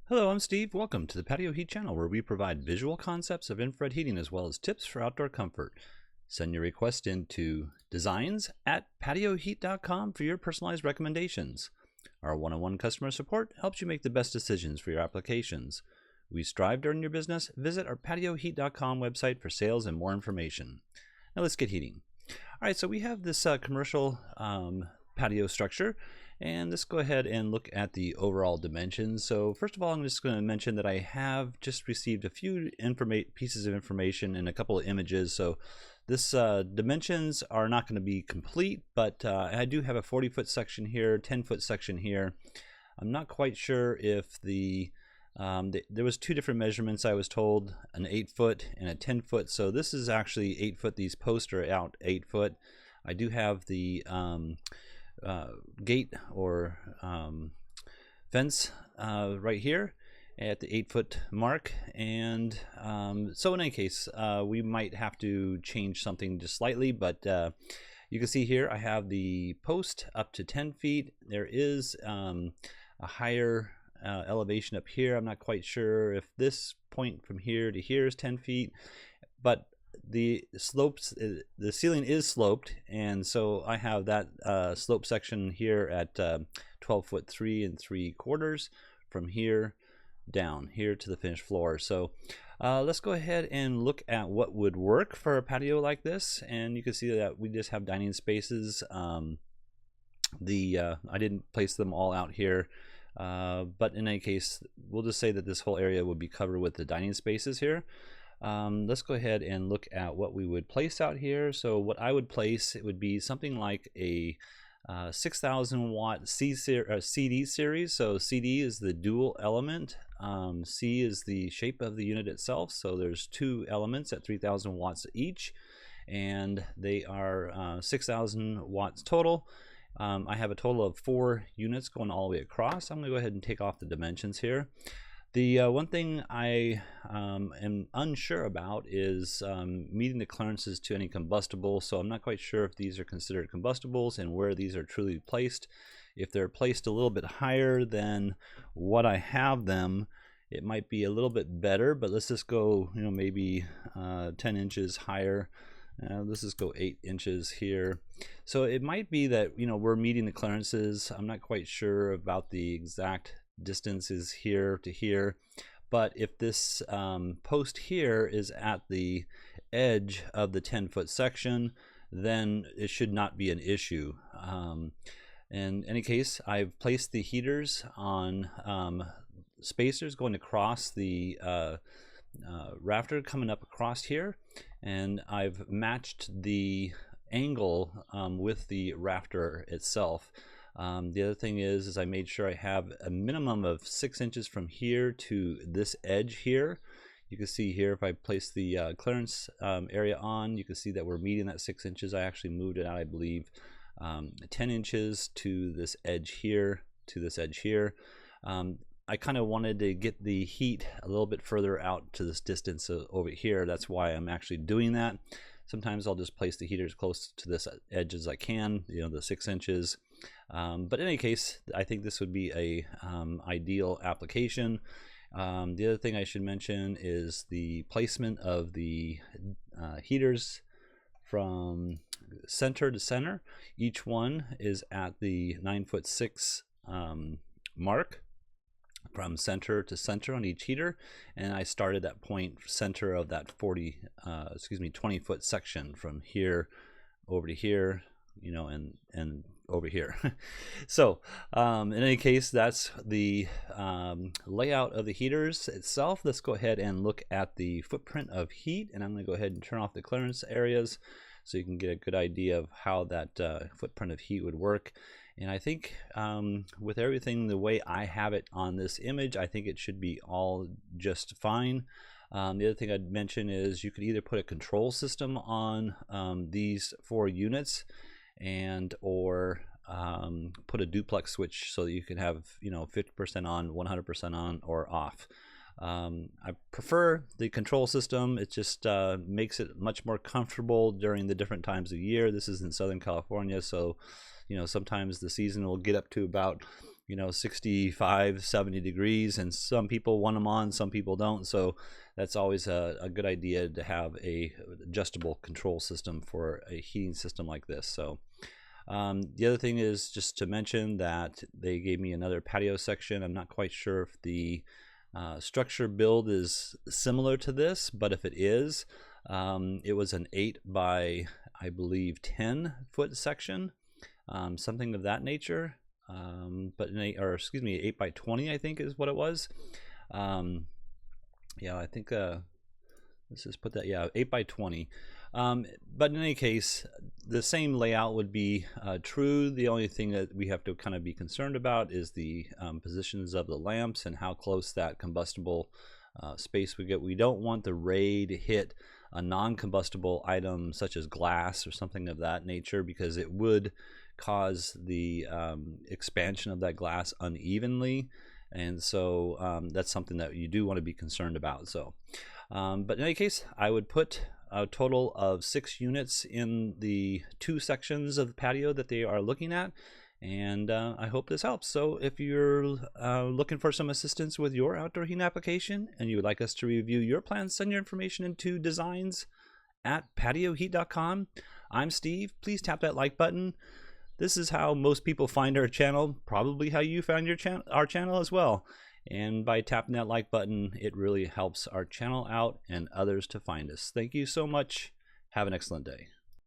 Hello, I'm Steve. Welcome to the Patio Heat channel, where we provide visual concepts of infrared heating as well as tips for outdoor comfort. Send your request into designs@patioheat.com for your personalized recommendations. Our one-on-one customer support helps you make the best decisions for your applications. We strive to earn your business. Visit our patioheat.com website for sales and more information. Now let's get heating. All right, so we have this commercial patio structure, and let's go ahead and look at the overall dimensions. So first of all, I'm just going to mention that I have just received a few pieces of information and a couple of images. So this dimensions are not going to be complete, but I do have a 40-foot section here, 10-foot section here. I'm not quite sure if there was two different measurements, I was told, an 8-foot and a 10-foot. So this is actually 8-foot. These posts are out 8-foot. I do have the gate or fence right here at the 8-foot mark, and so in any case we might have to change something just slightly, but you can see here I have the post up to 10 feet. There is a higher elevation up here. I'm not quite sure if this point from here to here is 10 feet, but the ceiling is sloped, and so I have that slope section here at 12-foot 3 3/4 from here down here to the finished floor. So let's go ahead and look at what would work for a patio like this, and you can see that we just have dining spaces. I didn't place them all out here, but in any case, we'll just say that this whole area would be covered with the dining spaces here. Let's go ahead and look at what we would place out here. So what I would place, it would be something like a 6,000 watt CD series. So CD is the dual element. C is the shape of the unit itself. So there's two elements at 3,000 watts each, and they are 6,000 watts total. I have a total of 4 units going all the way across. I'm going to go ahead and take off the dimensions here. The one thing I am unsure about is meeting the clearances to any combustible, so I'm not quite sure if these are considered combustibles and where these are truly placed. If they're placed a little bit higher than what I have them, it might be a little bit better, but let's just go, maybe 10 inches higher. Let's just go 8 inches here. So it might be that, we're meeting the clearances. I'm not quite sure about the exact distances here to here, but if this post here is at the edge of the 10-foot section, then it should not be an issue. In any case, I've placed the heaters on spacers going across the rafter coming up across here, and I've matched the angle with the rafter itself. The other thing is I made sure I have a minimum of 6 inches from here to this edge here. You can see here, if I place the clearance area on, you can see that we're meeting that 6 inches. I actually moved it out, I believe, 10 inches to this edge here, to this edge here. I kind of wanted to get the heat a little bit further out to this distance over here. That's why I'm actually doing that. Sometimes I'll just place the heaters close to this edge as I can, the 6 inches. But in any case, I think this would be a ideal application. The other thing I should mention is the placement of the heaters from center to center. Each one is at the 9'6" mark from center to center on each heater, and I started that point center of that 20-foot section from here over to here, and over here. So in any case, that's the layout of the heaters itself. Let's go ahead and look at the footprint of heat, and I'm going to go ahead and turn off the clearance areas so you can get a good idea of how that footprint of heat would work. And I think with everything the way I have it on this image, I think it should be all just fine. The other thing I'd mention is you could either put a control system on these 4 units, or put a duplex switch so that you can have 50% on, 100% on, or off. I prefer the control system. It just makes it much more comfortable during the different times of year. This is in Southern California, so sometimes the season will get up to about 65, 70 degrees, and some people want them on, some people don't. So that's always a good idea to have a adjustable control system for a heating system like this. So the other thing is just to mention that they gave me another patio section. I'm not quite sure if the structure build is similar to this, but if it is, it was an 8 by, I believe, 10 foot section, something of that nature. But excuse me, 8 by 20, I think is what it was. Yeah, I think let's just put that, yeah, 8 by 20. But in any case, the same layout would be true. The only thing that we have to kind of be concerned about is the positions of the lamps and how close that combustible space we get. We don't want the ray to hit a non-combustible item such as glass or something of that nature, because it would cause the expansion of that glass unevenly, and so that's something that you do want to be concerned about. So but in any case, I would put a total of 6 units in the 2 sections of the patio that they are looking at, and I hope this helps. So if you're looking for some assistance with your outdoor heating application and you would like us to review your plans, send your information into designs@patioheat.com. I'm Steve. Please tap that like button. This is how most people find our channel, probably how you found our channel as well. And by tapping that like button, it really helps our channel out and others to find us. Thank you so much. Have an excellent day.